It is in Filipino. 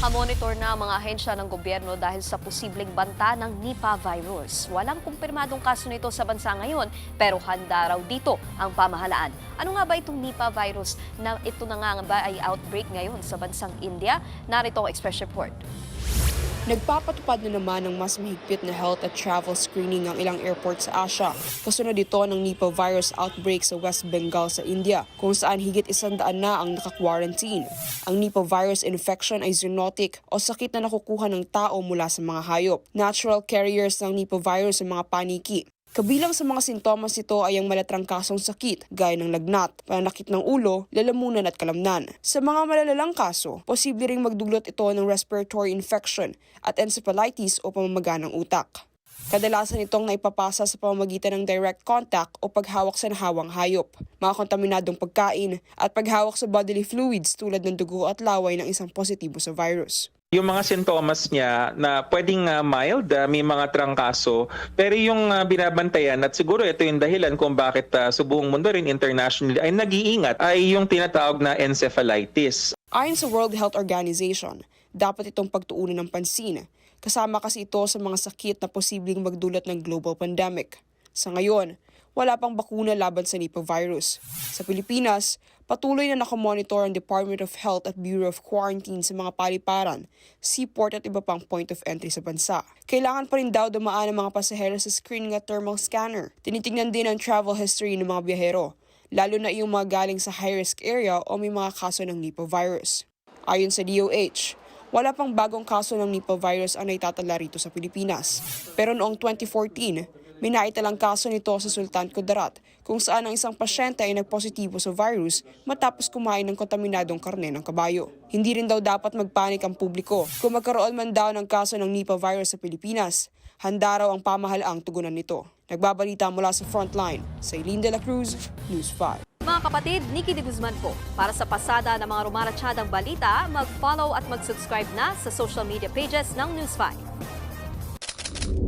Nakamonitor na ang mga ahensya ng gobyerno dahil sa posibleng banta ng Nipah virus. Walang kumpirmadong kaso nito sa bansa ngayon, pero handa raw dito ang pamahalaan. Ano nga ba itong Nipah virus na ito na nga ba ay outbreak ngayon sa bansang India? Narito ang Express Report. Nagpapatupad na naman ng mas mahigpit na health at travel screening ang ilang airport sa Asia. Kasunod dito ng Nipah virus outbreak sa West Bengal sa India, kung saan higit 100 na ang naka-quarantine. Ang Nipah virus infection ay zoonotic o sakit na nakukuha ng tao mula sa mga hayop. Natural carriers ng Nipah virus ang mga paniki. Kabilang sa mga sintomas nito ay ang malatrangkasong sakit, gaya ng lagnat, pananakit ng ulo, lalamunan at kalamnan. Sa mga malalalang kaso, posible ring magdulot ito ng respiratory infection at encephalitis o pamamaga ng utak. Kadalasan itong naipapasa sa pamamagitan ng direct contact o paghawak sa nahawang hayop, mga kontaminadong pagkain at paghawak sa bodily fluids tulad ng dugo at laway ng isang positibo sa virus. Yung mga sintomas niya na pwedeng mild, may mga trangkaso, pero yung binabantayan at siguro ito yung dahilan kung bakit sa buong mundo rin internationally ay nag-iingat ay yung tinatawag na encephalitis. Ayon sa World Health Organization, dapat itong pagtuunan ng pansin. Kasama kasi ito sa mga sakit na posibleng magdulot ng global pandemic. Sa ngayon, wala pang bakuna laban sa Nipah virus. Sa Pilipinas, patuloy na nakamonitor ang Department of Health at Bureau of Quarantine sa mga paliparan, seaport at iba pang point of entry sa bansa. Kailangan pa rin daw dumaan ang mga pasahero sa screening at thermal scanner. Tinitingnan din ang travel history ng mga biyahero, lalo na yung mga galing sa high-risk area o may mga kaso ng Nipah virus. Ayon sa DOH, wala pang bagong kaso ng Nipah virus ang naitatala rito sa Pilipinas. Pero noong 2014, may naitalang kaso nito sa Sultan Kudarat kung saan ang isang pasyente ay nagpositibo sa virus matapos kumain ng kontaminadong karne ng kabayo. Hindi rin daw dapat magpanik ang publiko kung magkaroon man daw ng kaso ng Nipah virus sa Pilipinas. Handa raw ang pamahalaang tugunan nito. Nagbabalita mula sa Frontline, sa Eileen De La Cruz, News 5. Mga kapatid, Nikki de Guzman po. Para sa pasada ng mga rumaratsyadang balita, mag-follow at mag-subscribe na sa social media pages ng News 5.